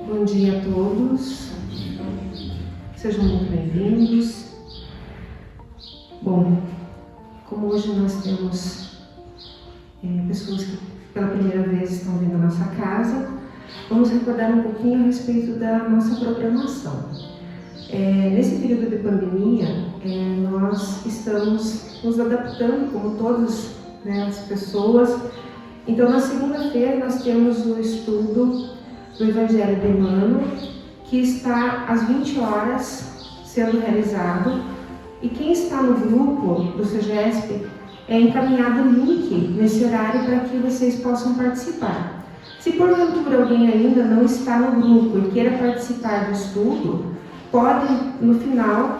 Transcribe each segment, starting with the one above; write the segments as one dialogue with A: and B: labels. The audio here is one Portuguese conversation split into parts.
A: Bom dia a todos, sejam muito bem-vindos. Bom, como hoje nós temos pessoas que pela primeira vez estão vindo à nossa casa, vamos recordar um pouquinho a respeito da nossa programação. Nesse período de pandemia, nós estamos nos adaptando, como todas as pessoas. Então, na segunda-feira, nós temos o estudo do Evangelho de Emmanuel, que está às 20 horas sendo realizado. E quem está no grupo do CEGESP é encaminhado o link nesse horário para que vocês possam participar. Se porventura alguém ainda não está no grupo e queira participar do estudo, pode, no final,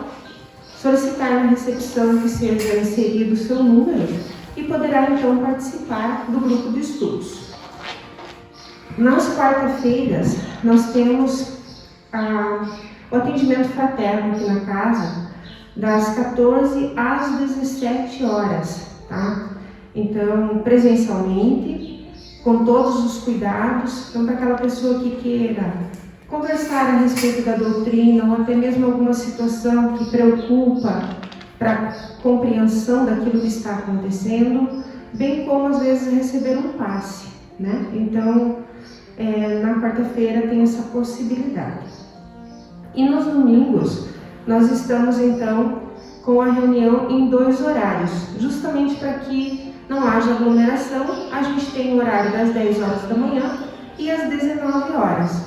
A: solicitar na recepção que seja inserido o seu número e poderá então participar do grupo de estudos. Nas quarta-feiras, nós temos o atendimento fraterno aqui na casa, das 14 às 17 horas, tá? Então, presencialmente, com todos os cuidados, então para aquela pessoa que queira conversar a respeito da doutrina ou até mesmo alguma situação que preocupa para a compreensão daquilo que está acontecendo, bem como às vezes receber um passe, né? Então, na quarta-feira tem essa possibilidade. E nos domingos, nós estamos então com a reunião em 2 horários, justamente para que não haja aglomeração. A gente tem o horário das 10 horas da manhã e às 19 horas.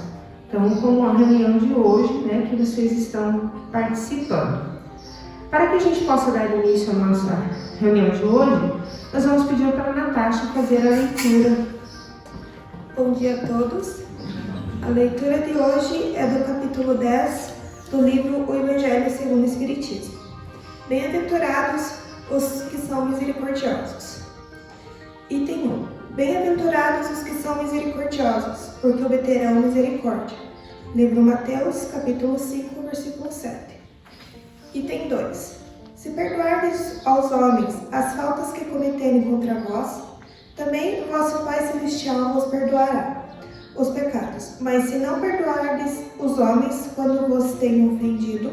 A: Então, como a reunião de hoje, que vocês estão participando. Para que a gente possa dar início à nossa reunião de hoje, nós vamos pedir para a Natasha fazer a leitura.
B: Bom dia a todos. A leitura de hoje é do capítulo 10 do livro O Evangelho segundo o Espiritismo. Bem-aventurados os que são misericordiosos. Item 1. Bem-aventurados os que são misericordiosos, porque obterão misericórdia. Livro Mateus, capítulo 5, versículo 7. Item 2. Se perdoardes aos homens as faltas que cometerem contra vós, também vosso Pai Celestial vos perdoará os pecados. Mas se não perdoardes os homens quando vos tenham ofendido,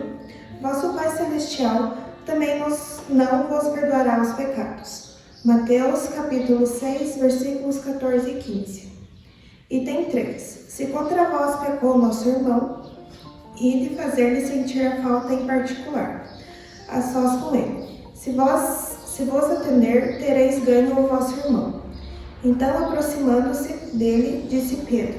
B: vosso Pai Celestial também não vos perdoará os pecados. Mateus, capítulo 6, versículos 14 e 15. Item 3. Se contra vós pecou nosso irmão, ide fazer-lhe sentir a falta em particular, a sós com ele. Se vos atender, tereis ganho o vosso irmão. Então, aproximando-se dele, disse Pedro: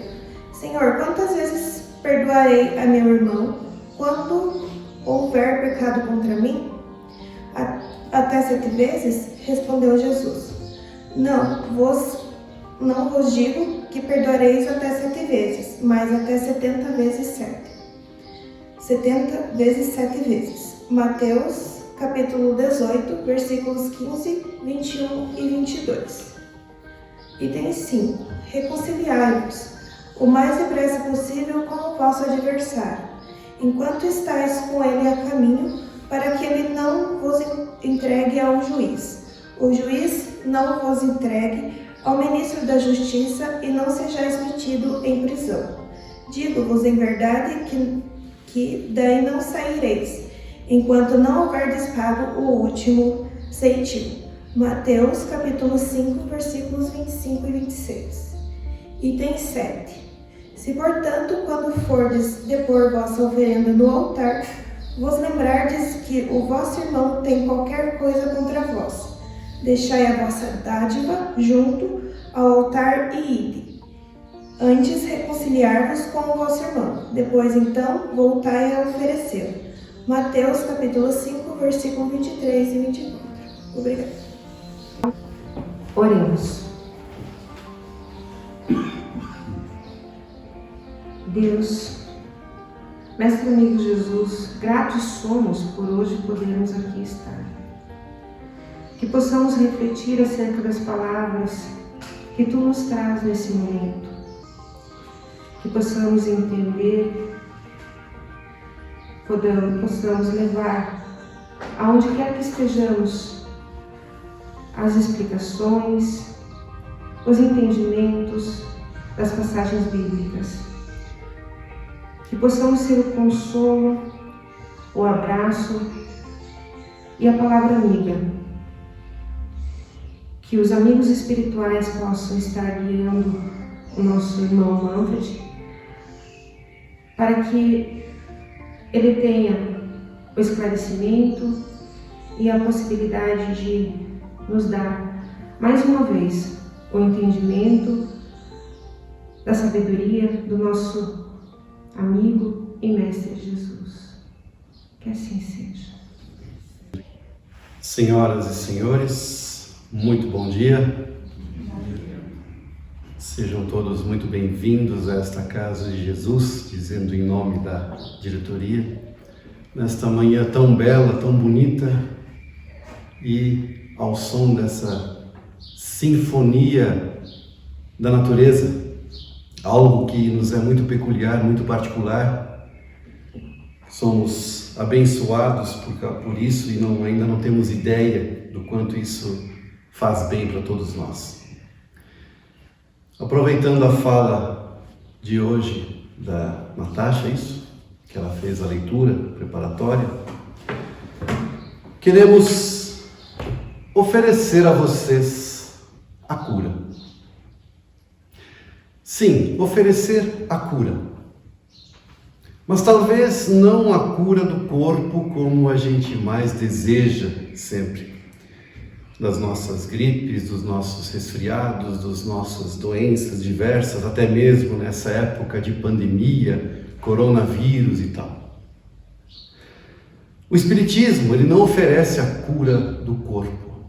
B: Senhor, quantas vezes perdoarei a meu irmão quando houver pecado contra mim? Até 7 vezes? Respondeu Jesus. Não vos digo que perdoareis até 7 vezes, mas até 70 vezes 7. 70 vezes 7 vezes. Mateus, capítulo 18, versículos 15, 21 e 22. Item 5. Reconciliai-vos o mais depressa possível com o vosso adversário, enquanto estáis com ele a caminho, para que ele não vos entregue ao juiz. O juiz não vos entregue ao ministro da Justiça e não sejais metido em prisão. Digo-vos em verdade que daí não saireis, enquanto não houverdes pago o último centimo. Mateus, capítulo 5, versículos 25 e 26. Item 7. Se, portanto, quando fordes depor vossa oferenda no altar, vos lembrardes que o vosso irmão tem qualquer coisa contra vós, deixai a vossa dádiva junto ao altar e ide. Antes reconciliar-vos com o vosso irmão, depois então voltai a oferecê-lo. Mateus, capítulo 5, versículo 23 e 24. Obrigada.
A: Oremos. Deus, Mestre amigo Jesus, gratos somos por hoje podermos aqui estar. Que possamos refletir acerca das palavras que Tu nos traz nesse momento. Que possamos entender, possamos levar aonde quer que estejamos as explicações, os entendimentos das passagens bíblicas. que possamos ser o consolo, o abraço e a palavra amiga, que os amigos espirituais possam estar guiando o nosso irmão Manfred, para que ele tenha o esclarecimento e a possibilidade de nos dar, mais uma vez, o entendimento da sabedoria do nosso amigo e mestre Jesus. Que assim seja.
C: Senhoras e senhores, muito bom dia. Sejam todos muito bem-vindos a esta casa de Jesus, dizendo em nome da diretoria, nesta manhã tão bela, tão bonita, e ao som dessa sinfonia da natureza, algo que nos é muito peculiar, muito particular. Somos abençoados por isso e ainda não temos ideia do quanto isso faz bem para todos nós. Aproveitando a fala de hoje da Natasha, isso, que ela fez a leitura preparatória, queremos oferecer a vocês a cura. Sim, oferecer a cura. Mas talvez não a cura do corpo como a gente mais deseja sempre. Das nossas gripes, dos nossos resfriados, das nossas doenças diversas, até mesmo nessa época de pandemia, coronavírus e tal. O Espiritismo, ele não oferece a cura do corpo.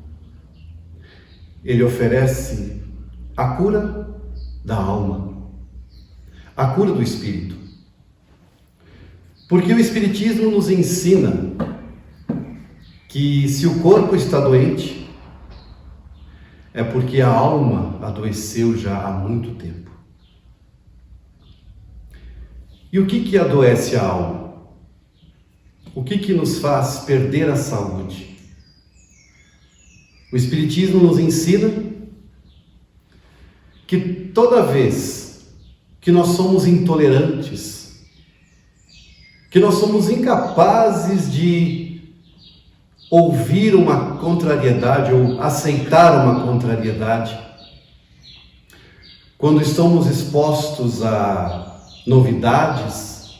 C: Ele oferece a cura da alma, a cura do espírito. Porque o Espiritismo nos ensina que se o corpo está doente, é porque a alma adoeceu já há muito tempo. E o que adoece a alma? O que nos faz perder a saúde? O Espiritismo nos ensina que toda vez que nós somos intolerantes, que nós somos incapazes de ouvir uma contrariedade ou aceitar uma contrariedade, quando estamos expostos a novidades,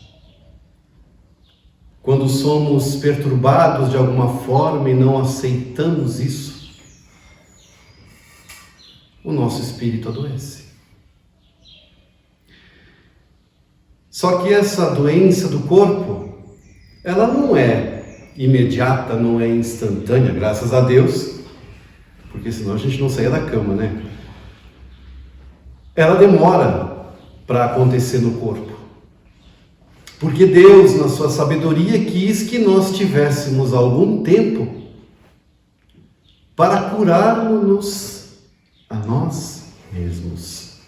C: quando somos perturbados de alguma forma e não aceitamos isso, o nosso espírito adoece. Só que essa doença do corpo, ela não é imediata, não é instantânea, graças a Deus, porque senão a gente não saía da cama, né? Ela demora para acontecer no corpo, porque Deus, na sua sabedoria, quis que nós tivéssemos algum tempo para curarmos a nós mesmos.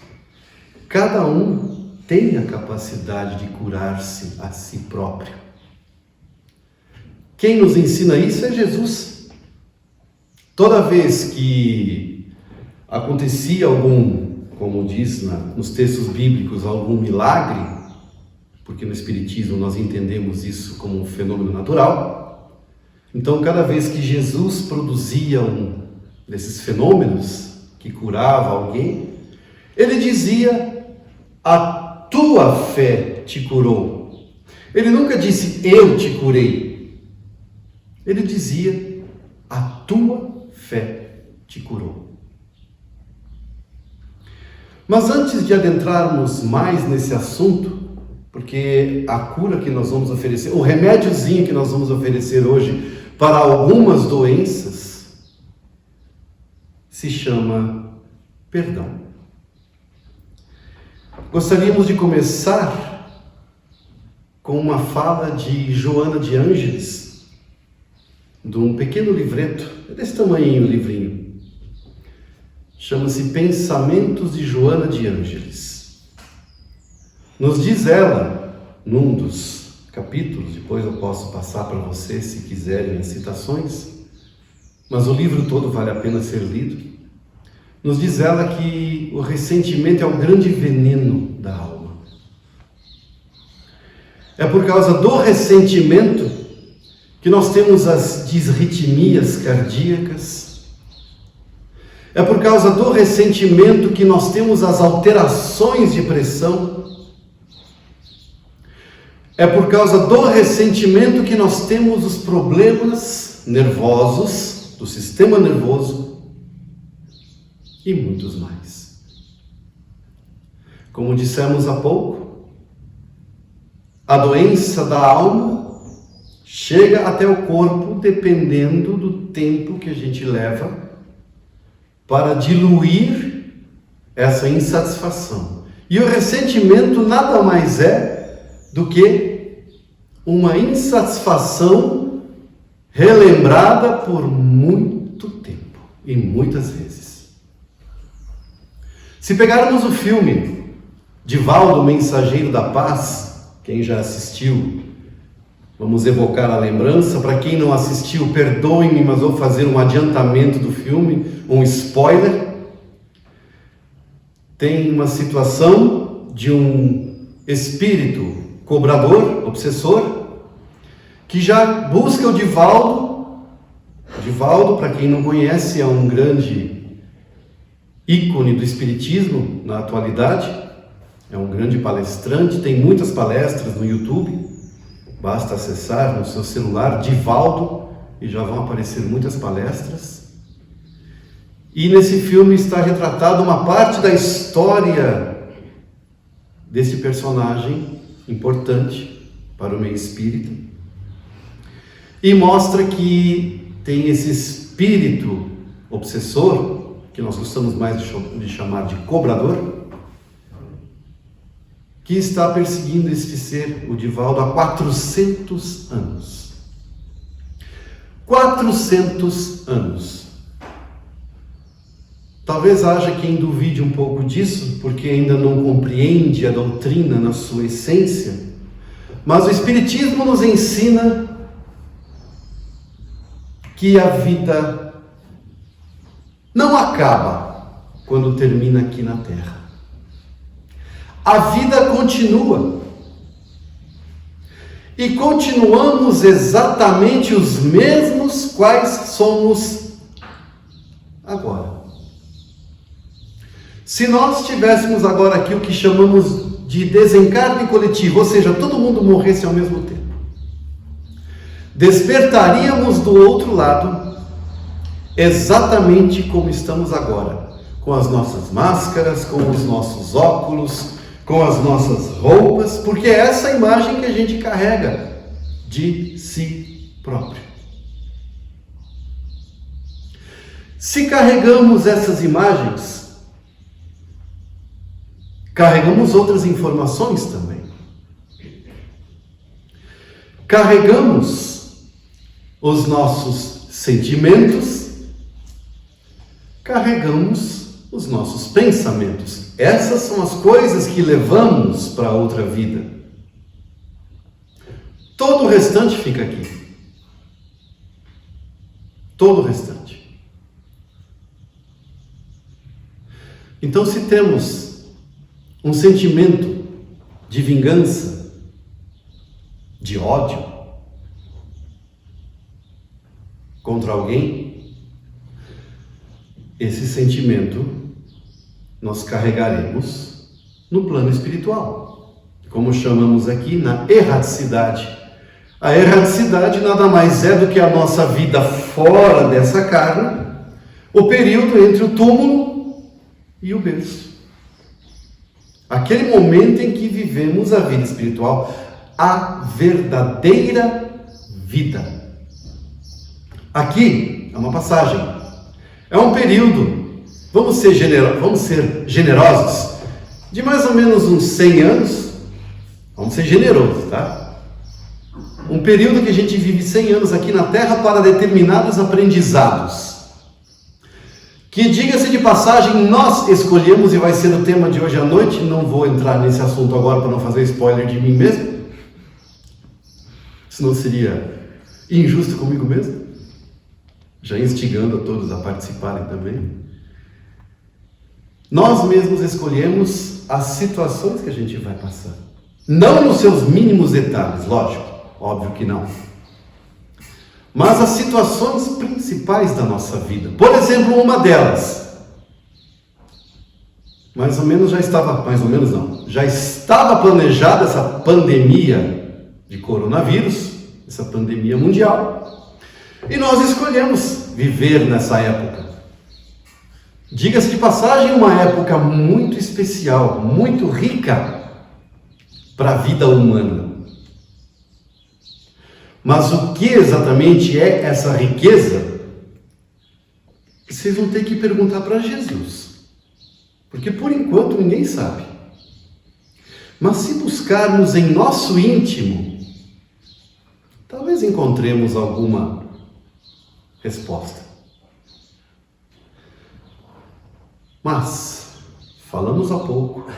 C: Cada um tem a capacidade de curar-se a si próprio. Quem nos ensina isso é Jesus. Toda vez que acontecia algum, como diz nos textos bíblicos, algum milagre, porque no Espiritismo nós entendemos isso como um fenômeno natural, então cada vez que Jesus produzia um desses fenômenos, que curava alguém, ele dizia: a tua fé te curou. Ele nunca disse: eu te curei. Ele dizia: a tua fé te curou. Mas antes de adentrarmos mais nesse assunto, porque a cura que nós vamos oferecer, o remédiozinho que nós vamos oferecer hoje para algumas doenças, se chama perdão. Gostaríamos de começar com uma fala de Joana de Ângeles, de um pequeno livreto, desse tamanho o livrinho. Chama-se Pensamentos de Joana de Ângeles. Nos diz ela, num dos capítulos, depois eu posso passar para vocês se quiserem as citações, mas o livro todo vale a pena ser lido. Nos diz ela que o ressentimento é o grande veneno da alma. É por causa do ressentimento que nós temos as disritmias cardíacas. É por causa do ressentimento que nós temos as alterações de pressão. É por causa do ressentimento que nós temos os problemas nervosos, do sistema nervoso e muitos mais. Como dissemos há pouco, a doença da alma chega até o corpo dependendo do tempo que a gente leva para diluir essa insatisfação. E o ressentimento nada mais é do que uma insatisfação relembrada por muito tempo e muitas vezes. Se pegarmos o filme Divaldo, Mensageiro da Paz, quem já assistiu, vamos evocar a lembrança. Para quem não assistiu, perdoe-me, mas vou fazer um adiantamento do filme, um spoiler. Tem uma situação de um espírito cobrador, obsessor, que já busca o Divaldo. Divaldo, para quem não conhece, é um grande ícone do espiritismo na atualidade. É um grande palestrante, tem muitas palestras no YouTube. Basta acessar no seu celular Divaldo e já vão aparecer muitas palestras. E nesse filme está retratada uma parte da história desse personagem importante para o meio espírita. E mostra que tem esse espírito obsessor, que nós gostamos mais de chamar de cobrador, que está perseguindo este ser, o Divaldo, há 400 anos. 400 anos. Talvez haja quem duvide um pouco disso, porque ainda não compreende a doutrina na sua essência, mas o Espiritismo nos ensina que a vida não acaba quando termina aqui na Terra. A vida continua. E continuamos exatamente os mesmos quais somos agora. Se nós tivéssemos agora aqui o que chamamos de desencarne coletivo, ou seja, todo mundo morresse ao mesmo tempo, despertaríamos do outro lado exatamente como estamos agora, com as nossas máscaras, com os nossos óculos, com as nossas roupas, porque é essa imagem que a gente carrega de si próprio. Se carregamos essas imagens, carregamos outras informações também. Carregamos os nossos sentimentos, carregamos os nossos pensamentos. Essas são as coisas que levamos para a outra vida. Todo o restante fica aqui. Todo o restante. Então, se temos um sentimento de vingança, de ódio contra alguém, esse sentimento nós carregaremos no plano espiritual, como chamamos aqui, na erraticidade. A erraticidade nada mais é do que a nossa vida fora dessa carne, o período entre o túmulo e o berço. Aquele momento em que vivemos a vida espiritual, a verdadeira vida. Aqui é uma passagem, é um período. Vamos ser generosos, de mais ou menos uns 100 anos, vamos ser generosos, tá? Um período que a gente vive 100 anos aqui na Terra para determinados aprendizados, que, diga-se de passagem, nós escolhemos, e vai ser o tema de hoje à noite. Não vou entrar nesse assunto agora para não fazer spoiler de mim mesmo, senão seria injusto comigo mesmo, já instigando a todos a participarem também. Nós mesmos escolhemos as situações que a gente vai passar. Não nos seus mínimos detalhes, lógico, óbvio que não. Mas as situações principais da nossa vida. Por exemplo, uma delas, já estava planejada essa pandemia de coronavírus, essa pandemia mundial, e nós escolhemos viver nessa época. Diga-se de passagem, uma época muito especial, muito rica para a vida humana. Mas o que exatamente é essa riqueza? Vocês vão ter que perguntar para Jesus. Porque por enquanto ninguém sabe. Mas se buscarmos em nosso íntimo, talvez encontremos alguma resposta. Mas falamos há pouco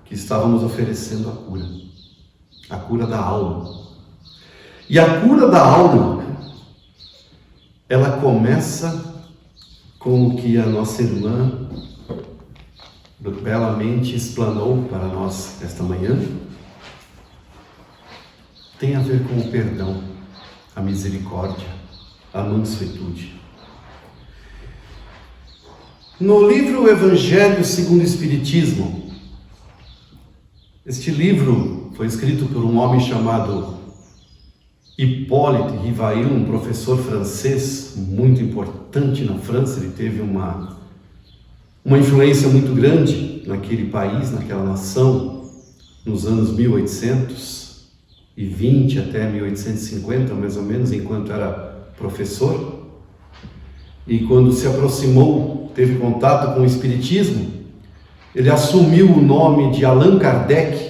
C: que estávamos oferecendo a cura da alma. E a cura da alma, ela começa com o que a nossa irmã belamente explanou para nós esta manhã. Tem a ver com o perdão, a misericórdia, a mansuetude. No livro Evangelho segundo o Espiritismo, este livro foi escrito por um homem chamado Hippolyte Rivail, um professor francês muito importante na França. Ele teve uma influência muito grande naquele país, naquela nação, nos anos 1820 até 1850, mais ou menos, enquanto era professor. E quando se aproximou, teve contato com o Espiritismo, ele assumiu o nome de Allan Kardec,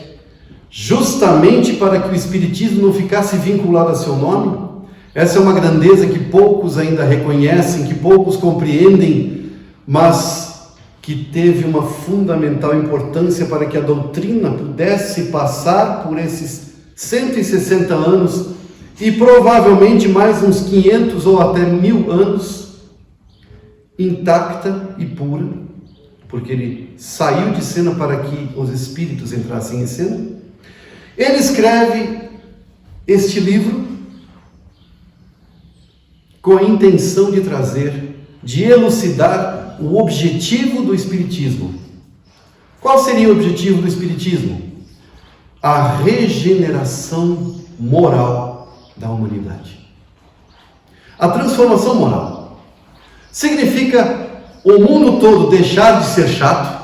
C: justamente para que o Espiritismo não ficasse vinculado a seu nome. Essa é uma grandeza que poucos ainda reconhecem, que poucos compreendem, mas que teve uma fundamental importância para que a doutrina pudesse passar por esses 160 anos e provavelmente mais uns 500 ou até 1000 anos intacta e pura, porque ele saiu de cena para que os espíritos entrassem em cena. Ele escreve este livro com a intenção de trazer, de elucidar o objetivo do Espiritismo. Qual seria o objetivo do Espiritismo? A regeneração moral da humanidade. A transformação moral significa o mundo todo deixar de ser chato,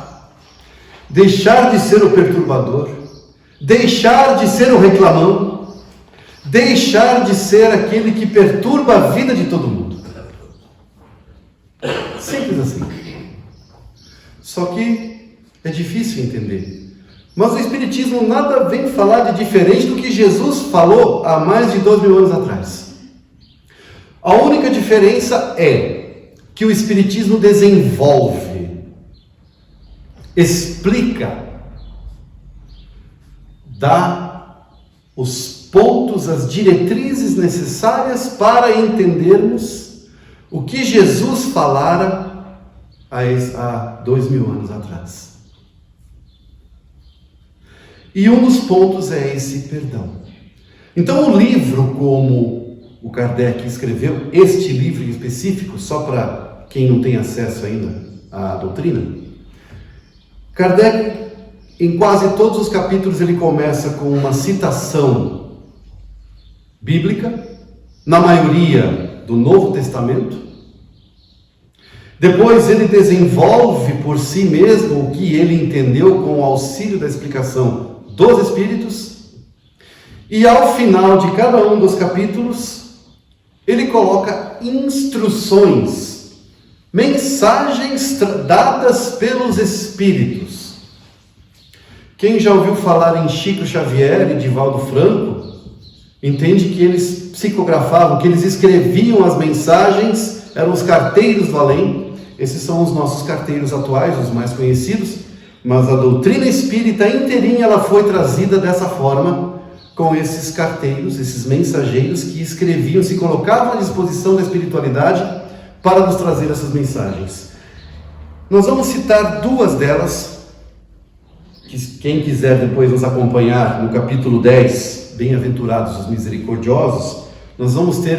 C: deixar de ser o perturbador, deixar de ser o reclamão, deixar de ser aquele que perturba a vida de todo mundo. Simples assim. Só que é difícil entender. Mas o Espiritismo nada vem falar de diferente do que Jesus falou há mais de 2000 anos atrás. A única diferença é que o Espiritismo desenvolve, explica, dá os pontos, as diretrizes necessárias para entendermos o que Jesus falara há 2000 anos atrás. E um dos pontos é esse perdão. Então o livro, como o Kardec escreveu, este livro em específico, só para quem não tem acesso ainda à doutrina, Kardec, em quase todos os capítulos, ele começa com uma citação bíblica, na maioria do Novo Testamento. Depois ele desenvolve por si mesmo o que ele entendeu com o auxílio da explicação dos Espíritos. E ao final de cada um dos capítulos, ele coloca instruções, mensagens dadas pelos Espíritos. Quem já ouviu falar em Chico Xavier e Divaldo Franco, entende que eles psicografavam, que eles escreviam as mensagens, eram os carteiros do além. Esses são os nossos carteiros atuais, os mais conhecidos, mas a doutrina espírita inteirinha ela foi trazida dessa forma, com esses carteiros, esses mensageiros que escreviam, se colocavam à disposição da espiritualidade para nos trazer essas mensagens. Nós vamos citar duas delas quem quiser depois nos acompanhar no capítulo 10, Bem-aventurados os misericordiosos, nós vamos ter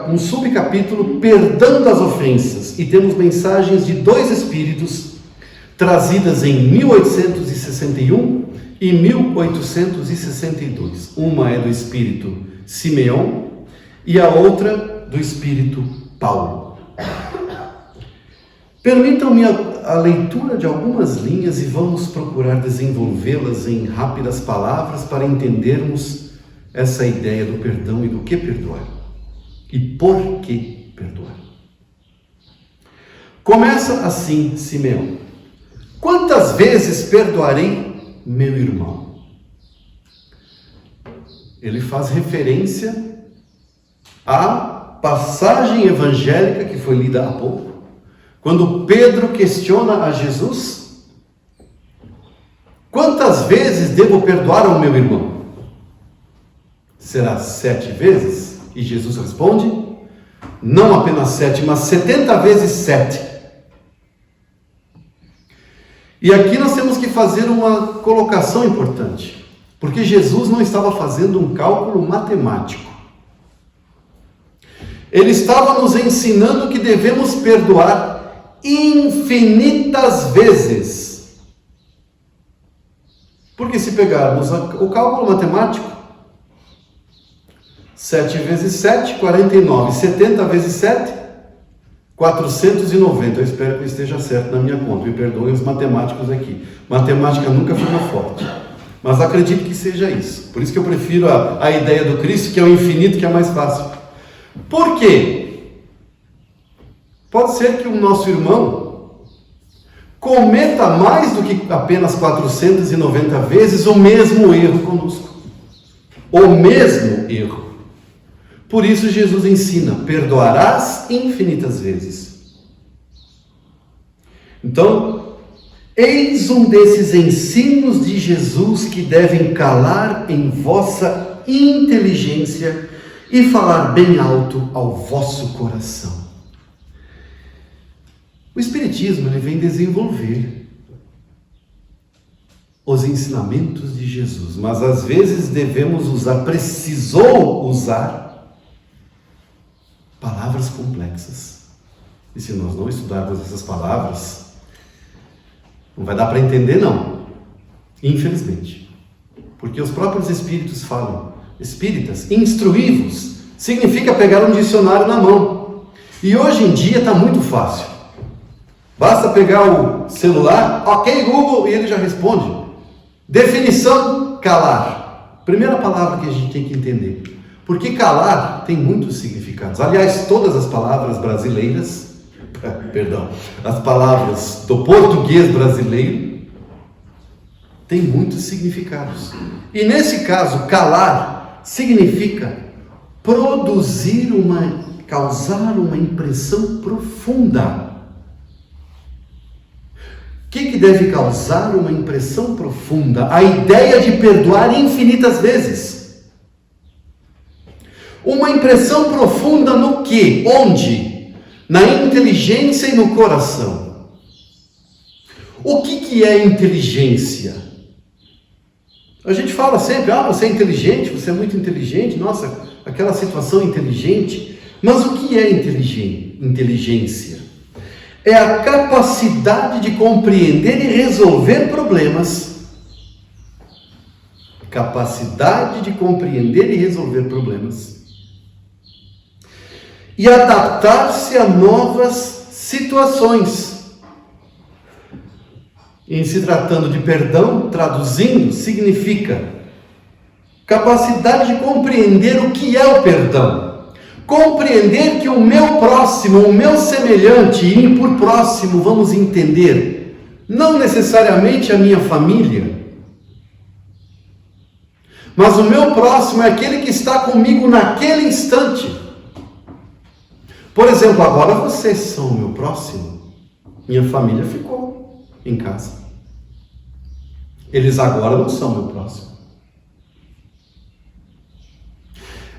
C: um subcapítulo, Perdão das Ofensas, e temos mensagens de 2 espíritos trazidas em 1861 e 1862. Uma é do espírito Simeão e a outra do espírito Paulo. Permitam-me a leitura de algumas linhas e vamos procurar desenvolvê-las em rápidas palavras para entendermos essa ideia do perdão e do que perdoar. E por que perdoar? Começa assim Simeão: quantas vezes perdoarei meu irmão? Ele faz referência à passagem evangélica que foi lida há pouco, quando Pedro questiona a Jesus: quantas vezes devo perdoar ao meu irmão? Será 7 vezes? E Jesus responde: não apenas 7, mas 70 vezes 7. E aqui nós temos que fazer uma colocação importante, porque Jesus não estava fazendo um cálculo matemático. Ele estava nos ensinando que devemos perdoar infinitas vezes. Porque se pegarmos o cálculo matemático, 7 vezes 7, 49, 70 vezes 7, 490. Eu espero que eu esteja certo na minha conta. Me perdoem os matemáticos aqui. Matemática nunca foi meu forte, mas acredito que seja isso. Por isso que eu prefiro a ideia do Cristo, que é o infinito, que é mais fácil. Por quê? Pode ser que o nosso irmão cometa mais do que apenas 490 vezes o mesmo erro conosco. O mesmo erro. Por isso Jesus ensina: perdoarás infinitas vezes. Então, eis um desses ensinos de Jesus que devem calar em vossa inteligência e falar bem alto ao vosso coração. O Espiritismo ele vem desenvolver os ensinamentos de Jesus, mas às vezes precisou usar palavras complexas. E se nós não estudarmos essas palavras, não vai dar para entender, não. Infelizmente. Porque os próprios espíritos falam: espíritas, instruí-vos, significa pegar um dicionário na mão. E hoje em dia está muito fácil. Basta pegar o celular, ok Google, e ele já responde. Definição: calar. Primeira palavra que a gente tem que entender. Porque calar tem muitos significados. Aliás, todas as palavras brasileiras, as palavras do português brasileiro, têm muitos significados. E nesse caso, calar significa causar uma impressão profunda. O que deve causar uma impressão profunda? A ideia de perdoar infinitas vezes. Uma impressão profunda no quê? Onde? Na inteligência e no coração. O que é inteligência? A gente fala sempre: você é inteligente, você é muito inteligente, nossa, aquela situação inteligente. Mas o que é inteligência? É a capacidade de compreender e resolver problemas. Capacidade de compreender e resolver problemas. E adaptar-se a novas situações. Em se tratando de perdão, traduzindo, significa capacidade de compreender o que é o perdão. Compreender que o meu próximo, o meu semelhante, e por próximo vamos entender, não necessariamente a minha família, mas o meu próximo é aquele que está comigo naquele instante. Por exemplo, agora vocês são o meu próximo. Minha família ficou em casa. Eles agora não são meu próximo.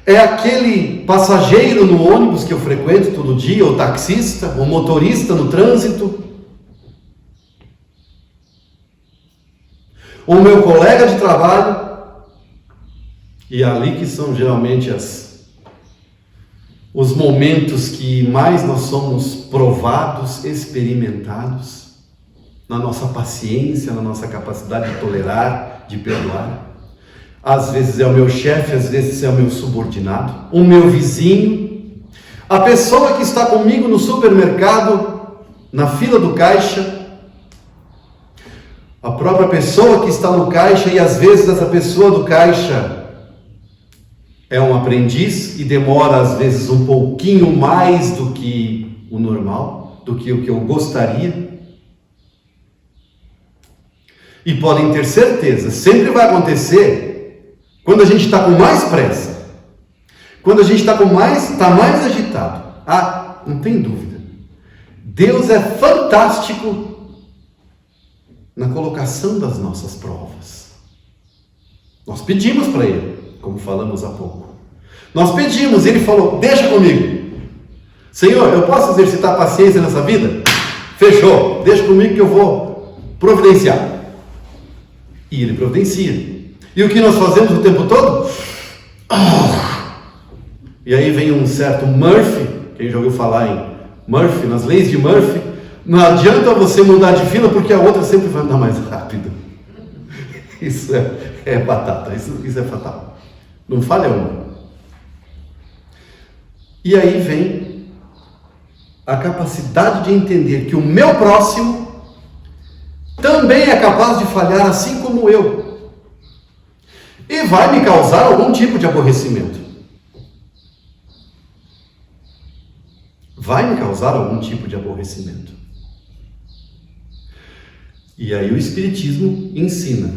C: É aquele passageiro no ônibus que eu frequento todo dia, o taxista, o motorista no trânsito. ou o meu colega de trabalho, e é ali que são geralmente os momentos que mais nós somos provados, experimentados, na nossa paciência, na nossa capacidade de tolerar, de perdoar. Às vezes é o meu chefe, às vezes é o meu subordinado, o meu vizinho, a pessoa que está comigo no supermercado, na fila do caixa, a própria pessoa que está no caixa, e às vezes essa pessoa do caixa é um aprendiz e demora às vezes um pouquinho mais do que o normal, do que o que eu gostaria. E podem ter certeza, sempre vai acontecer quando a gente está com mais pressa, quando a gente está mais agitado. Ah, não tem dúvida. Deus é fantástico na colocação das nossas provas. Nós pedimos para Ele, como falamos há pouco. Nós pedimos, Ele falou, deixa comigo. Senhor, eu posso exercitar paciência nessa vida? Fechou, deixa comigo que eu vou providenciar. E Ele providencia. E o que nós fazemos o tempo todo? E aí vem um certo Murphy, quem já ouviu falar em Murphy, nas leis de Murphy, não adianta você mudar de fila porque a outra sempre vai andar mais rápido. Isso é batata, isso é fatal. Não falha uma. E aí vem a capacidade de entender que o meu próximo também é capaz de falhar assim como eu. E vai me causar algum tipo de aborrecimento. Vai me causar algum tipo de aborrecimento. E aí o Espiritismo ensina.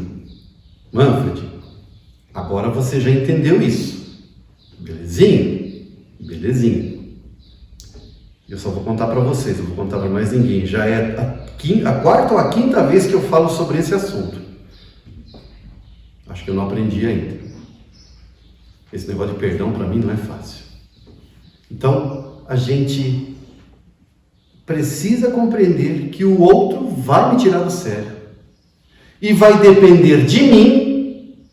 C: Manfred, agora você já entendeu isso. Belezinha? Belezinha. Eu só vou contar para vocês, eu vou contar para mais ninguém. Já é a quarta ou a quinta vez que eu falo sobre esse assunto. Acho que eu não aprendi ainda. Esse negócio de perdão para mim não é fácil. Então, a gente precisa compreender que o outro vai me tirar do sério. E vai depender de mim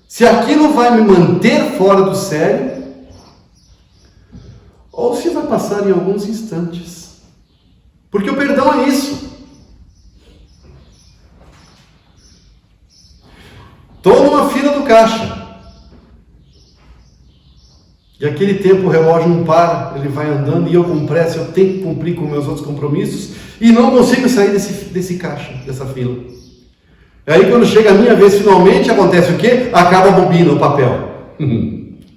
C: se aquilo vai me manter fora do sério ou se vai passar em alguns instantes. Porque o perdão é isso. Estou numa fila do caixa. E aquele tempo o relógio não para, ele vai andando e eu com pressa, eu tenho que cumprir com meus outros compromissos e não consigo sair desse caixa, dessa fila. E aí quando chega a minha vez finalmente, acontece o quê? Acaba a bobina, o papel.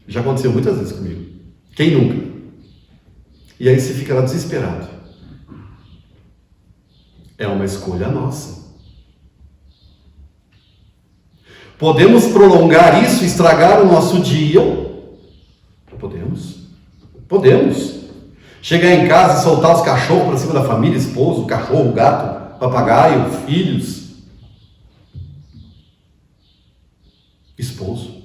C: Já aconteceu muitas vezes comigo. Quem nunca? E aí você fica lá desesperado. É uma escolha nossa. Podemos prolongar isso, estragar o nosso dia. Podemos. Chegar em casa e soltar os cachorros para cima da família, esposo, cachorro, gato, papagaio, filhos. Esposo.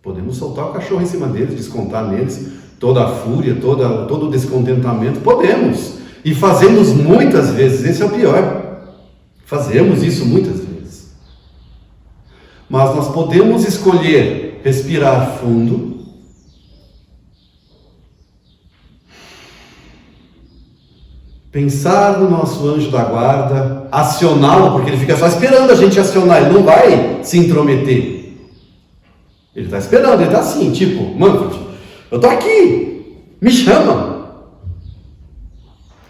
C: Podemos soltar o cachorro em cima deles, descontar neles toda a fúria, todo o descontentamento. Podemos. E fazemos muitas vezes, esse é o pior. Fazemos isso muitas vezes. Mas nós podemos escolher respirar fundo, pensar no nosso anjo da guarda, acioná-lo, porque ele fica só esperando a gente acionar, ele não vai se intrometer. Ele está esperando, ele está assim, tipo, Manfred, eu estou aqui, me chama.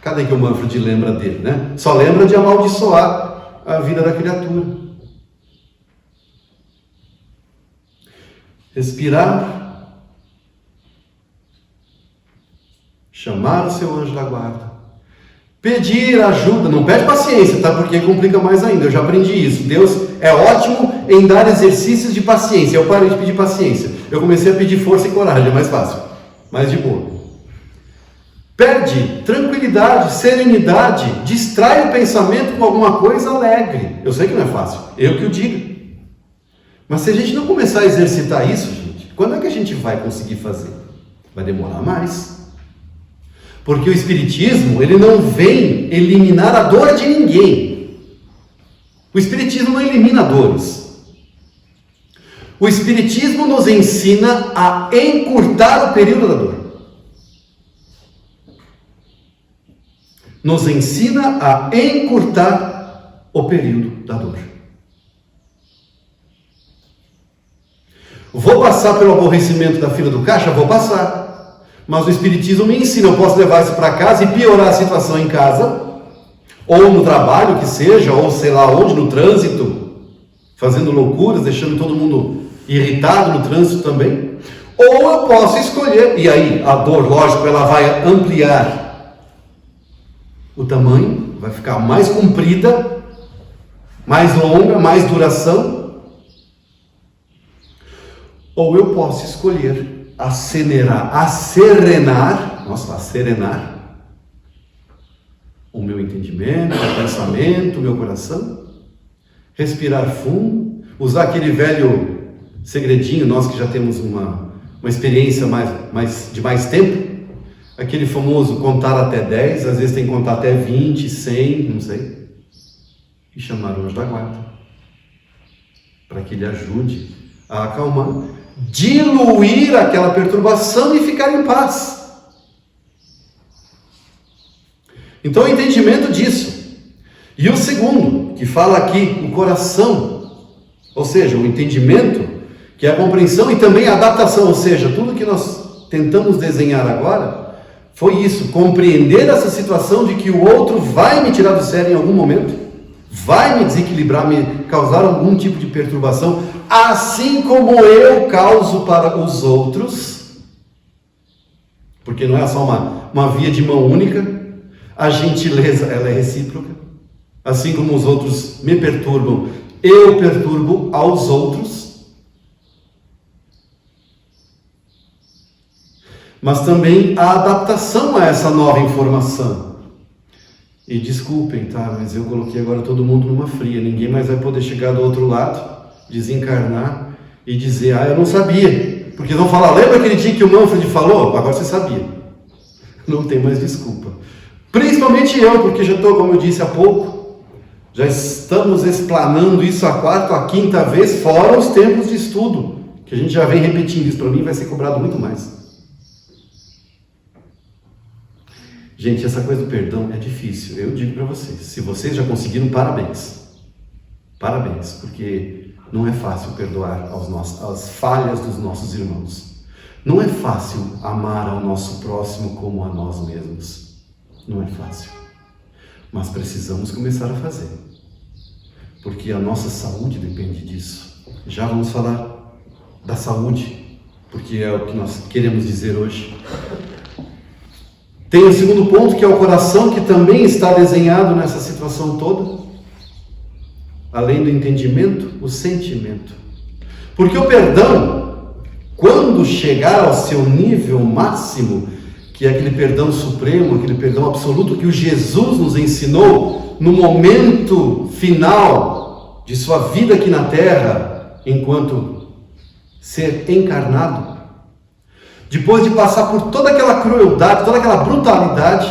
C: Cadê que o Manfred lembra dele, né? Só lembra de amaldiçoar a vida da criatura. Respirar, chamar o seu anjo da guarda, pedir ajuda, não pede paciência, tá? Porque complica mais ainda, eu já aprendi isso. Deus é ótimo em dar exercícios de paciência. Eu parei de pedir paciência, eu comecei a pedir força e coragem, é mais fácil, mais de boa. Pede tranquilidade, serenidade, distrai o pensamento com alguma coisa alegre. Eu sei que não é fácil, eu que o digo. Mas se a gente não começar a exercitar isso, gente, quando é que a gente vai conseguir fazer? Vai demorar mais. Porque o Espiritismo, ele não vem eliminar a dor de ninguém. O Espiritismo não elimina dores. O Espiritismo nos ensina a encurtar o período da dor. Nos ensina a encurtar o período da dor. Vou passar pelo aborrecimento da fila do caixa? Vou passar. Mas o Espiritismo me ensina, eu posso levar isso para casa e piorar a situação em casa, ou no trabalho, que seja, ou sei lá onde, no trânsito, fazendo loucuras, deixando todo mundo irritado no trânsito também. Ou eu posso escolher, e aí a dor, lógico, ela vai ampliar o tamanho, vai ficar mais comprida, mais longa, mais duração. Ou eu posso escolher acerenar o meu entendimento, o meu pensamento, o meu coração, respirar fundo, usar aquele velho segredinho, nós que já temos uma experiência de mais tempo, aquele famoso contar até 10, às vezes tem que contar até 20, 100, não sei, e chamar o anjo da guarda, para que ele ajude a acalmar, diluir aquela perturbação e ficar em paz. Então, o entendimento disso. E o segundo, que fala aqui, o coração, ou seja, o entendimento, que é a compreensão e também a adaptação, ou seja, tudo que nós tentamos desenhar agora, foi isso, compreender essa situação de que o outro vai me tirar do sério em algum momento, vai me desequilibrar, me causar algum tipo de perturbação, assim como eu causo para os outros, porque não é só uma via de mão única, a gentileza ela é recíproca, assim como os outros me perturbam, eu perturbo aos outros, mas também a adaptação a essa nova informação. E desculpem, tá? Mas eu coloquei agora todo mundo numa fria. Ninguém mais vai poder chegar do outro lado, desencarnar e dizer, eu não sabia. Porque vão falar, lembra aquele dia que o Manfred falou? Agora você sabia. Não tem mais desculpa. Principalmente eu, porque já estou, como eu disse há pouco, já estamos explanando isso a quarta, a quinta vez, fora os tempos de estudo, que a gente já vem repetindo. Isso para mim vai ser cobrado muito mais. Gente, essa coisa do perdão é difícil. Eu digo para vocês, se vocês já conseguiram, parabéns. Parabéns, porque não é fácil perdoar as falhas dos nossos irmãos. Não é fácil amar ao nosso próximo como a nós mesmos. Não é fácil. Mas precisamos começar a fazer. Porque a nossa saúde depende disso. Já vamos falar da saúde, porque é o que nós queremos dizer hoje. Tem o segundo ponto, que é o coração, que também está desenhado nessa situação toda. Além do entendimento, o sentimento. Porque o perdão, quando chegar ao seu nível máximo, que é aquele perdão supremo, aquele perdão absoluto que o Jesus nos ensinou no momento final de sua vida aqui na Terra, enquanto ser encarnado, depois de passar por toda aquela crueldade, toda aquela brutalidade,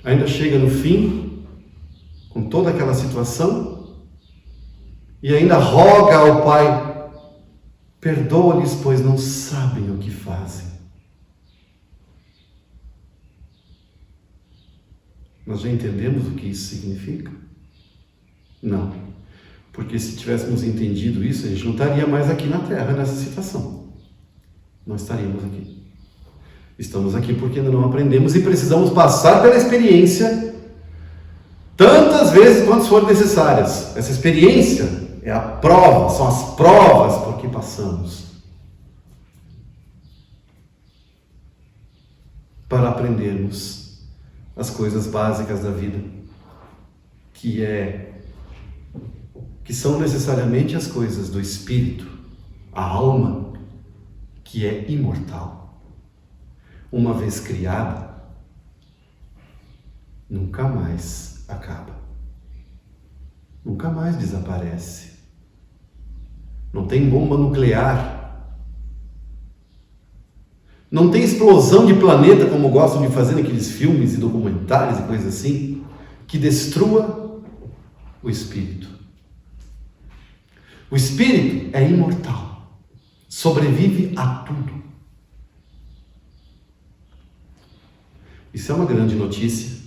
C: ainda chega no fim, com toda aquela situação, e ainda roga ao Pai, perdoa-lhes, pois não sabem o que fazem. Nós já entendemos o que isso significa? Não. Porque se tivéssemos entendido isso, a gente não estaria mais aqui na Terra, nessa situação. Não estaríamos aqui. Estamos aqui porque ainda não aprendemos e precisamos passar pela experiência tantas vezes quantas forem necessárias. Essa experiência é a prova, são as provas por que passamos. Para aprendermos as coisas básicas da vida, que são necessariamente as coisas do espírito, a alma, que é imortal. Uma vez criada, nunca mais acaba. Nunca mais desaparece. Não tem bomba nuclear. Não tem explosão de planeta, como gostam de fazer naqueles filmes e documentários e coisas assim, que destrua o Espírito. O Espírito é imortal, sobrevive a tudo. Isso é uma grande notícia.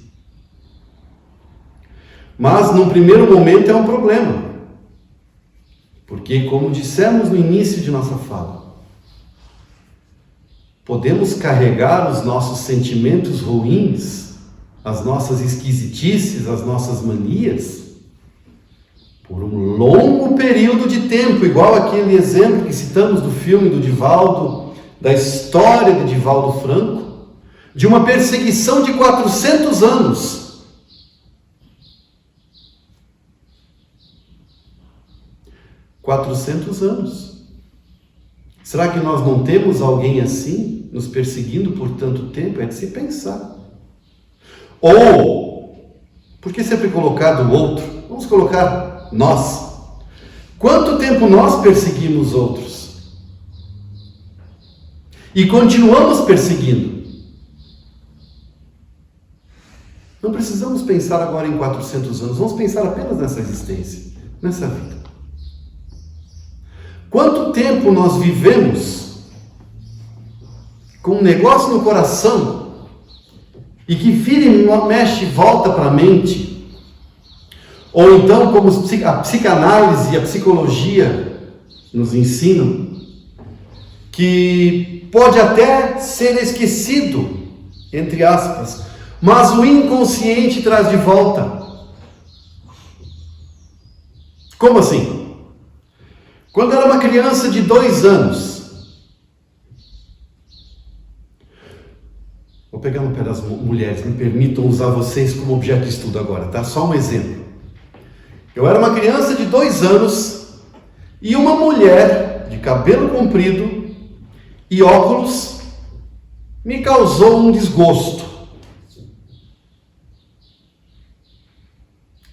C: Mas, num primeiro momento, é um problema. Porque, como dissemos no início de nossa fala, podemos carregar os nossos sentimentos ruins, as nossas esquisitices, as nossas manias, por um longo período de tempo, igual aquele exemplo que citamos do filme do Divaldo, da história de Divaldo Franco, de uma perseguição de 400 anos. 400 anos. Será que nós não temos alguém assim, nos perseguindo por tanto tempo? É de se pensar. Ou, por que sempre colocar do outro? Vamos colocar nós. Quanto tempo nós perseguimos outros? E continuamos perseguindo. Não precisamos pensar agora em 400 anos, vamos pensar apenas nessa existência, nessa vida. Quanto tempo nós vivemos com um negócio no coração e que vira e mexe e volta para a mente? Ou então, como a psicanálise e a psicologia nos ensinam, que pode até ser esquecido, entre aspas, mas o inconsciente traz de volta. Como assim? Quando eu era uma criança de 2 anos, vou pegar no pé das mulheres, me permitam usar vocês como objeto de estudo agora, tá? Só um exemplo. Eu era uma criança de 2 anos e uma mulher de cabelo comprido e óculos me causou um desgosto.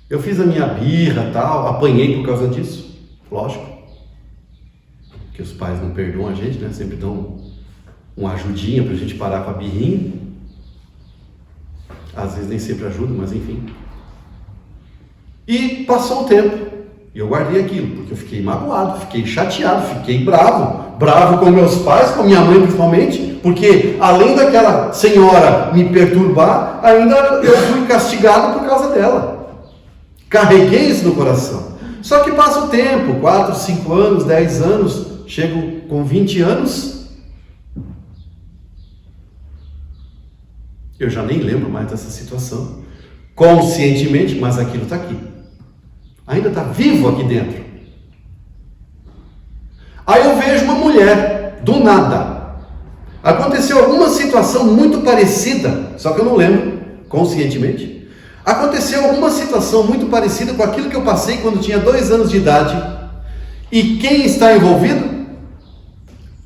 C: Eu fiz a minha birra, tal, apanhei por causa disso, lógico. Que os pais não perdoam a gente, né? Sempre dão uma ajudinha pra gente parar com a birrinha. Às vezes nem sempre ajuda, mas enfim. E passou o tempo. E eu guardei aquilo, porque eu fiquei magoado, fiquei chateado, fiquei bravo. Bravo com meus pais, com minha mãe principalmente, porque além daquela senhora me perturbar, ainda eu fui castigado por causa dela. Carreguei isso no coração. Só que passa o tempo, 4, 5 anos, 10 anos, chego com 20 anos, eu já nem lembro mais dessa situação, conscientemente, mas aquilo está aqui, ainda está vivo aqui dentro. Aí eu vejo uma mulher, do nada, aconteceu alguma situação muito parecida, só que eu não lembro, conscientemente, aconteceu alguma situação muito parecida com aquilo que eu passei quando tinha 2 anos de idade, e quem está envolvido?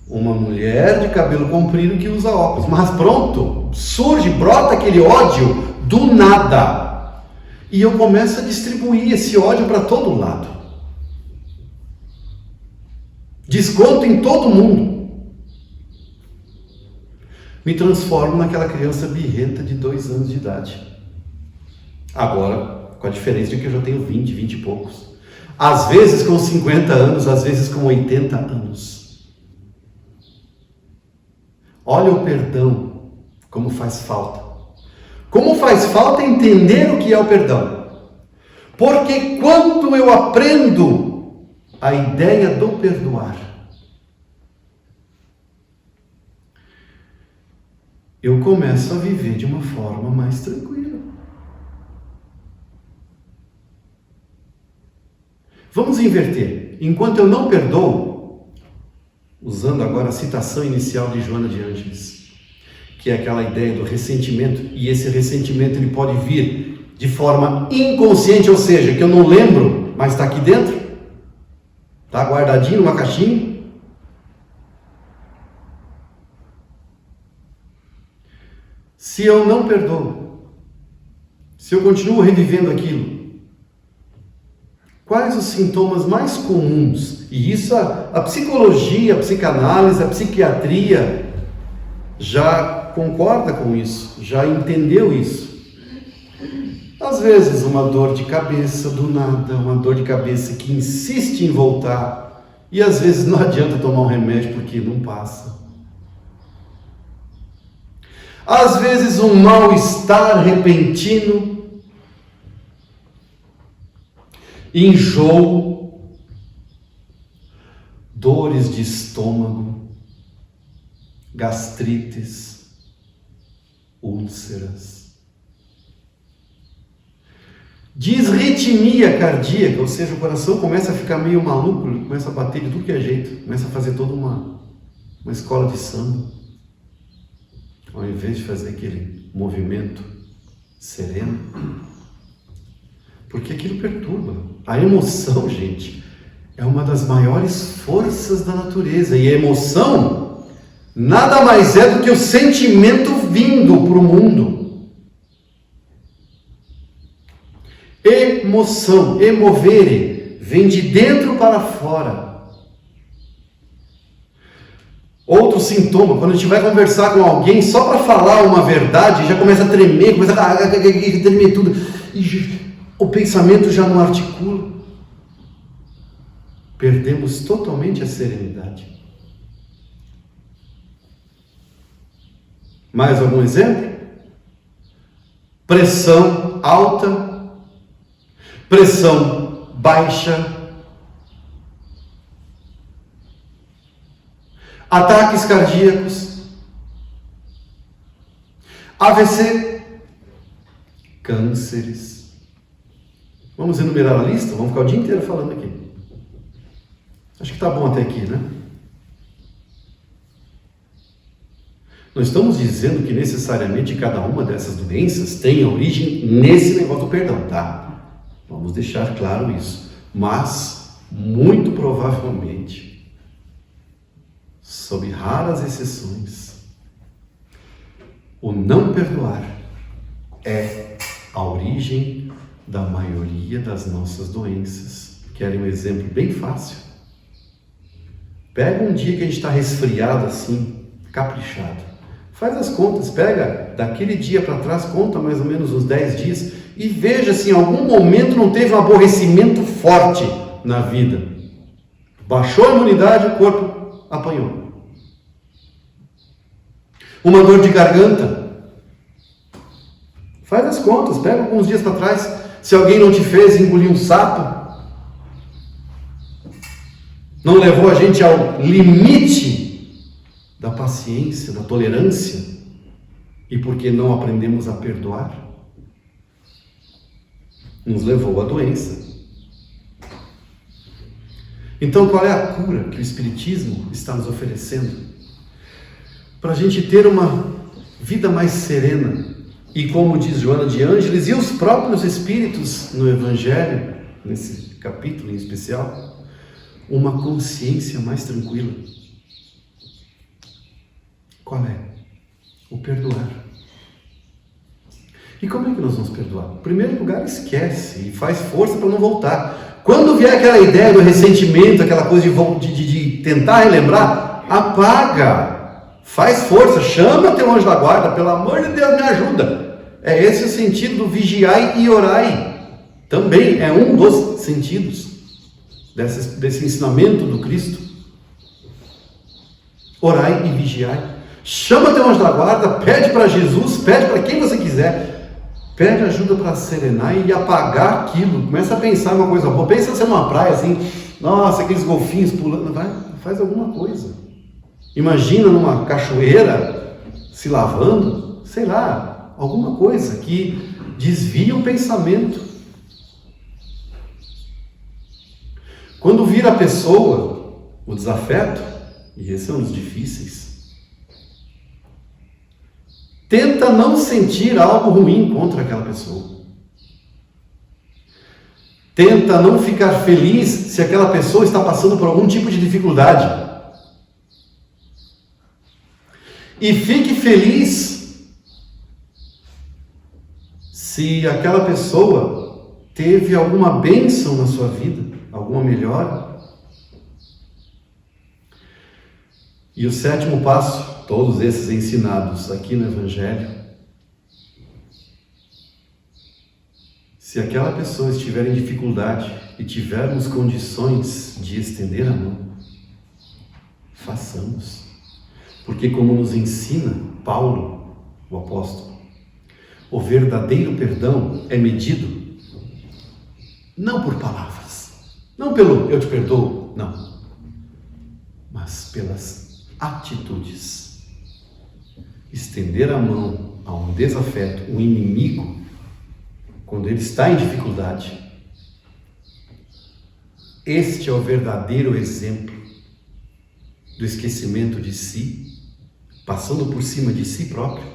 C: Uma mulher de cabelo comprido que usa óculos. Mas pronto, surge, brota aquele ódio do nada. E eu começo a distribuir esse ódio para todo lado. Desconto em todo mundo. Me transformo naquela criança birrenta de 2 anos de idade. Agora, com a diferença de que eu já tenho 20 e poucos. Às vezes com 50 anos, às vezes com 80 anos. Olha o perdão, como faz falta. Como faz falta entender o que é o perdão. Porque quando eu aprendo a ideia do perdoar, eu começo a viver de uma forma mais tranquila. Vamos inverter. Enquanto eu não perdoo, usando agora a citação inicial de Joana de Ângeles, que é aquela ideia do ressentimento, e esse ressentimento ele pode vir de forma inconsciente, ou seja, que eu não lembro, mas está aqui dentro, está guardadinho numa caixinha. Se eu não perdoo, se eu continuo revivendo aquilo, quais os sintomas mais comuns? E isso a psicologia, a psicanálise, a psiquiatria já concorda com isso, já entendeu isso. Às vezes uma dor de cabeça do nada, uma dor de cabeça que insiste em voltar, e às vezes não adianta tomar um remédio porque não passa. Às vezes um mal-estar repentino, enjoo, dores de estômago, gastrites, úlceras, disritmia cardíaca, ou seja, o coração começa a ficar meio maluco, começa a bater de tudo que é jeito, começa a fazer toda uma escola de samba, ao invés de fazer aquele movimento sereno, porque aquilo perturba. A emoção, gente, é uma das maiores forças da natureza, e a emoção nada mais é do que o sentimento vindo para o mundo. Emoção, emovere, vem de dentro para fora. Outro sintoma, quando a gente vai conversar com alguém só para falar uma verdade, já começa a tremer, começa a tremer tudo, e o pensamento já não articula. Perdemos totalmente a serenidade. Mais algum exemplo? Pressão alta, pressão baixa, ataques cardíacos, AVC, cânceres. Vamos enumerar a lista? Vamos ficar o dia inteiro falando aqui. Acho que está bom até aqui, né? Não estamos dizendo que necessariamente cada uma dessas doenças tenha origem nesse negócio do perdão, tá? Vamos deixar claro isso. Mas, muito provavelmente, sob raras exceções, o não perdoar é a origem da maioria das nossas doenças. Querem um exemplo bem fácil? Pega um dia que a gente está resfriado assim, caprichado. Faz as contas, pega daquele dia para trás, conta mais ou menos uns 10 dias e veja se em algum momento não teve um aborrecimento forte na vida. Baixou a imunidade, o corpo apanhou. Uma dor de garganta. Faz as contas, pega alguns dias para trás. Se alguém não te fez engolir um sapo, não levou a gente ao limite da paciência, da tolerância, e porque não aprendemos a perdoar, nos levou à doença. Então, qual é a cura que o Espiritismo está nos oferecendo? Para a gente ter uma vida mais serena, e como diz Joana de Ângeles e os próprios Espíritos no Evangelho, nesse capítulo em especial, uma consciência mais tranquila. Qual é? O perdoar. E como é que nós vamos perdoar? Em primeiro lugar, esquece e faz força para não voltar. Quando vier aquela ideia do ressentimento, aquela coisa de tentar relembrar, apaga, faz força, chama teu anjo da guarda, pelo amor de Deus, me ajuda. É esse o sentido do vigiai e orai. Também é um dos sentidos desse ensinamento do Cristo. Orai e vigiai. Chama teu anjo da guarda, pede para Jesus, pede para quem você quiser. Pede ajuda para serenar e apagar aquilo. Começa a pensar em uma coisa boa. Pensa você numa praia assim, nossa, aqueles golfinhos pulando. Vai, faz alguma coisa. Imagina numa cachoeira, se lavando, sei lá, alguma coisa que desvia o pensamento. Quando vira a pessoa o desafeto, e esse é um dos difíceis, tenta não sentir algo ruim contra aquela pessoa. Tenta não ficar feliz se aquela pessoa está passando por algum tipo de dificuldade. E fique feliz se aquela pessoa teve alguma bênção na sua vida, alguma melhora. E o sétimo passo, todos esses ensinados aqui no Evangelho, Se aquela pessoa estiver em dificuldade e tivermos condições de estender a mão, façamos. Porque como nos ensina Paulo, o apóstolo, o verdadeiro perdão é medido não por palavras, não pelo eu te perdoo, não, mas pelas atitudes. Estender a mão a um desafeto, um inimigo, quando ele está em dificuldade, este é o verdadeiro exemplo do esquecimento de si, passando por cima de si próprio,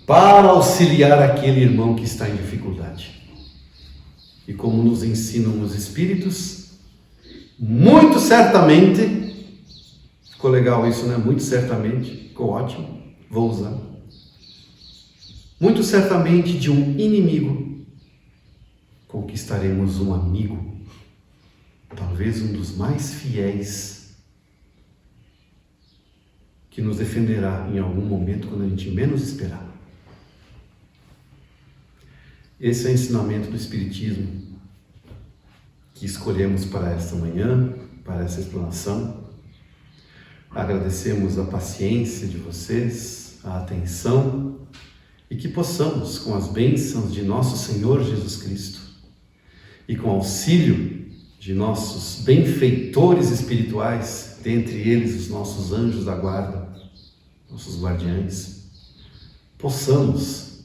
C: para auxiliar aquele irmão que está em dificuldade. E como nos ensinam os Espíritos, muito certamente, ficou legal isso, né? Muito certamente, ficou ótimo, vou usar. Muito certamente de um inimigo conquistaremos um amigo, talvez um dos mais fiéis, que nos defenderá em algum momento quando a gente menos esperar. Esse é o ensinamento do Espiritismo que escolhemos para esta manhã, para essa explanação. Agradecemos a paciência de vocês, a atenção, e que possamos, com as bênçãos de nosso Senhor Jesus Cristo e com o auxílio de nossos benfeitores espirituais, dentre eles os nossos anjos da guarda, nossos guardiães, possamos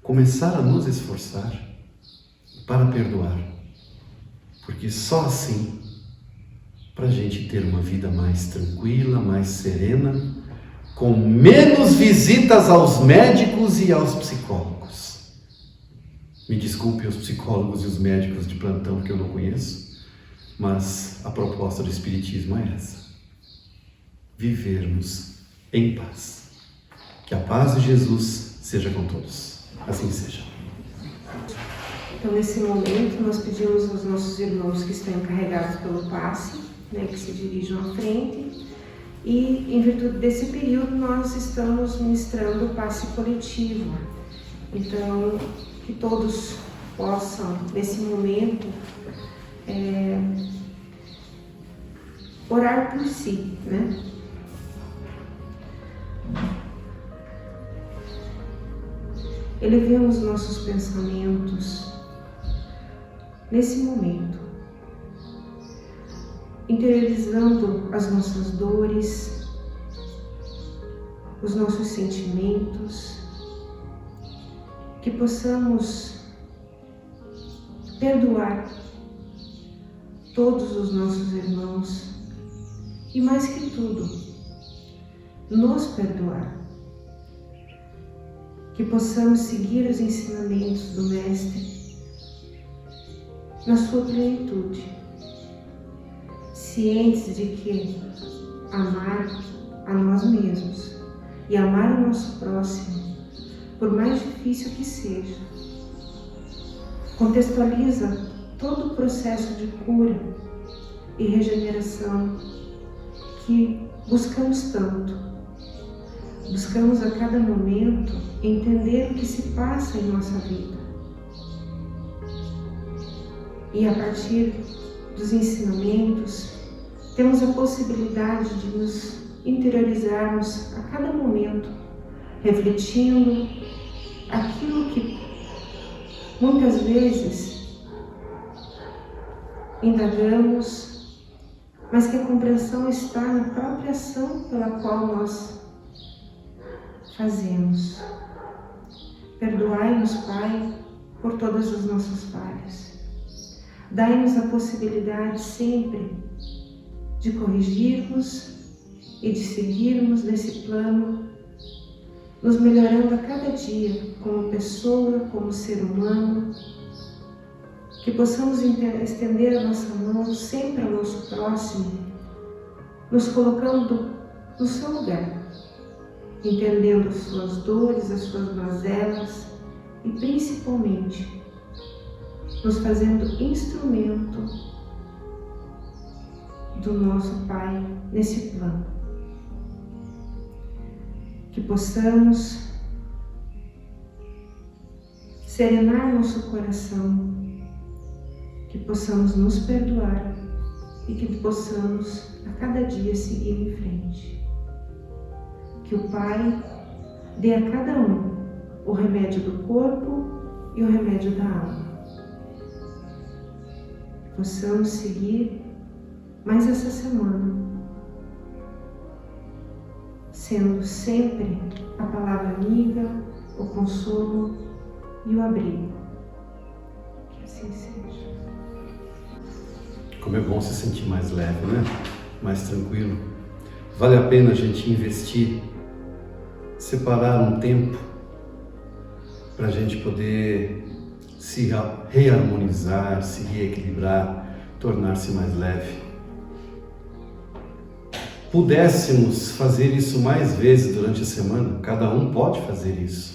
C: começar a nos esforçar para perdoar, porque só assim, para a gente ter uma vida mais tranquila, mais serena, com menos visitas aos médicos e aos psicólogos. Me desculpe os psicólogos e os médicos de plantão que eu não conheço, mas a proposta do Espiritismo é essa: vivermos em paz. Que a paz de Jesus seja com todos. Assim seja.
A: Então, nesse momento, nós pedimos aos nossos irmãos que estão encarregados pelo passe, que se dirijam à frente, e em virtude desse período nós estamos ministrando o passe coletivo. Então, que todos possam, nesse momento, orar por si, Elevemos nossos pensamentos nesse momento, interiorizando as nossas dores, os nossos sentimentos, que possamos perdoar todos os nossos irmãos e, mais que tudo, nos perdoar. Que possamos seguir os ensinamentos do Mestre na sua plenitude, cientes de que amar a nós mesmos e amar o nosso próximo, por mais difícil que seja, contextualiza todo o processo de cura e regeneração que buscamos tanto. Buscamos a cada momento entender o que se passa em nossa vida. E a partir dos ensinamentos, temos a possibilidade de nos interiorizarmos a cada momento, refletindo aquilo que muitas vezes indagamos, mas que a compreensão está na própria ação pela qual nós fazemos. Perdoai-nos, Pai, por todas as nossas falhas. Dai-nos a possibilidade sempre de corrigirmos e de seguirmos nesse plano, nos melhorando a cada dia como pessoa, como ser humano, que possamos estender a nossa mão sempre ao nosso próximo, nos colocando no seu lugar, entendendo as suas dores, as suas mazelas e principalmente nos fazendo instrumento do nosso Pai nesse plano. Que possamos serenar nosso coração, que possamos nos perdoar e que possamos a cada dia seguir em frente. Que o Pai dê a cada um o remédio do corpo e o remédio da alma. Possamos seguir mais essa semana, sendo sempre a palavra amiga, o consolo e o abrigo. Que assim seja.
C: Como é bom se sentir mais leve, né? Mais tranquilo. Vale a pena a gente investir, separar um tempo para a gente poder se reharmonizar, se reequilibrar, tornar-se mais leve. Pudéssemos fazer isso mais vezes durante a semana, cada um pode fazer isso.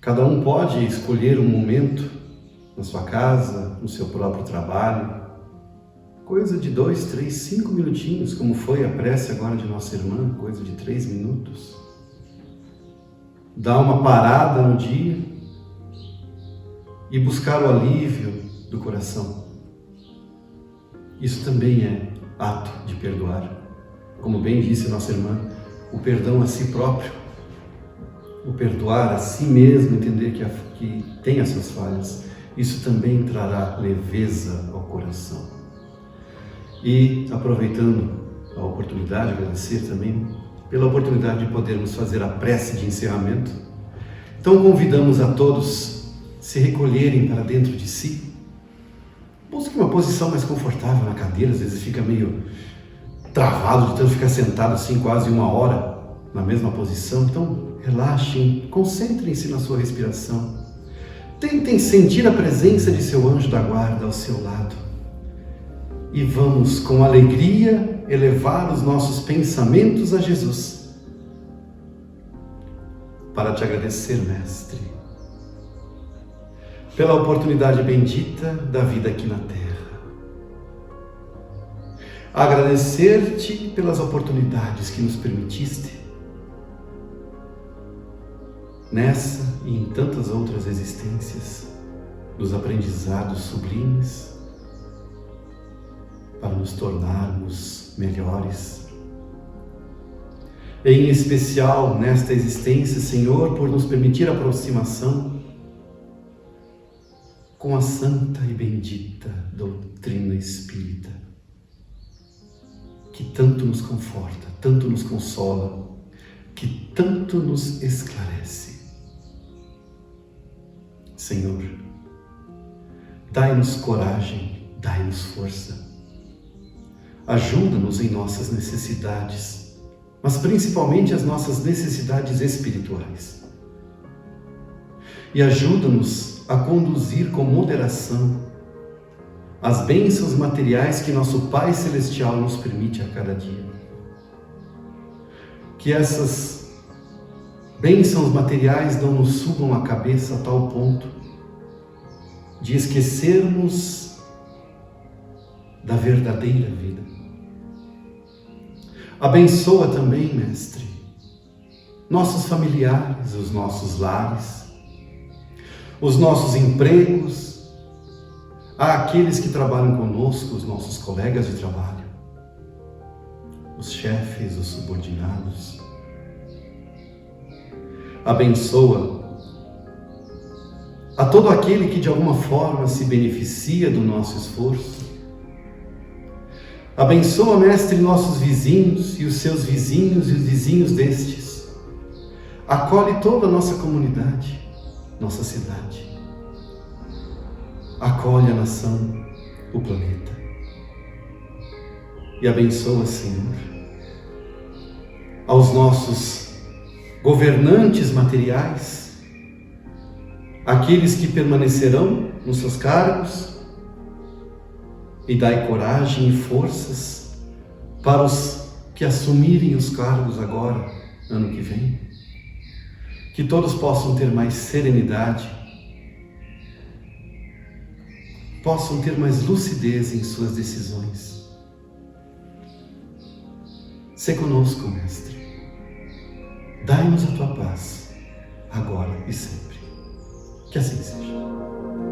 C: Cada um pode escolher um momento na sua casa, no seu próprio trabalho, coisa de 2, 3, 5 minutinhos, como foi a prece agora de nossa irmã, coisa de 3 minutos. Dar uma parada no dia e buscar o alívio do coração. Isso também é ato de perdoar. Como bem disse nossa irmã, o perdão a si próprio, o perdoar a si mesmo, entender que tem as suas falhas, isso também trará leveza ao coração. E aproveitando a oportunidade, agradecer também pela oportunidade de podermos fazer a prece de encerramento. Então convidamos a todos se recolherem para dentro de si. Busque uma posição mais confortável na cadeira, às vezes fica meio travado de tanto ficar sentado assim quase 1 hora na mesma posição. Então relaxem, concentrem-se na sua respiração. Tentem sentir a presença de seu anjo da guarda ao seu lado. E vamos com alegria elevar os nossos pensamentos a Jesus. Para te agradecer, Mestre, pela oportunidade bendita da vida aqui na Terra. Agradecer-te pelas oportunidades que nos permitiste nessa e em tantas outras existências, dos aprendizados sublimes, para nos tornarmos melhores. Em especial nesta existência, Senhor, por nos permitir a aproximação com a santa e bendita doutrina espírita, que tanto nos conforta, tanto nos consola, que tanto nos esclarece. Senhor, dai-nos coragem, dai-nos força. Ajuda-nos em nossas necessidades, mas principalmente as nossas necessidades espirituais. E ajuda-nos a conduzir com moderação as bênçãos materiais que nosso Pai Celestial nos permite a cada dia. Que essas bênçãos materiais não nos subam a cabeça a tal ponto de esquecermos da verdadeira vida. Abençoa também, Mestre, nossos familiares, os nossos lares, os nossos empregos, aqueles que trabalham conosco, os nossos colegas de trabalho, os chefes, os subordinados. Abençoa a todo aquele que de alguma forma se beneficia do nosso esforço. Abençoa, Mestre, nossos vizinhos e os seus vizinhos e os vizinhos destes. Acolhe toda a nossa comunidade, nossa cidade. Acolhe a nação, o planeta. E abençoa, Senhor, aos nossos governantes materiais, aqueles que permanecerão nos seus cargos, e dai coragem e forças para os que assumirem os cargos agora, ano que vem. Que todos possam ter mais serenidade, possam ter mais lucidez em suas decisões. Sê conosco, Mestre. Dai-nos a tua paz, agora e sempre. Que assim seja.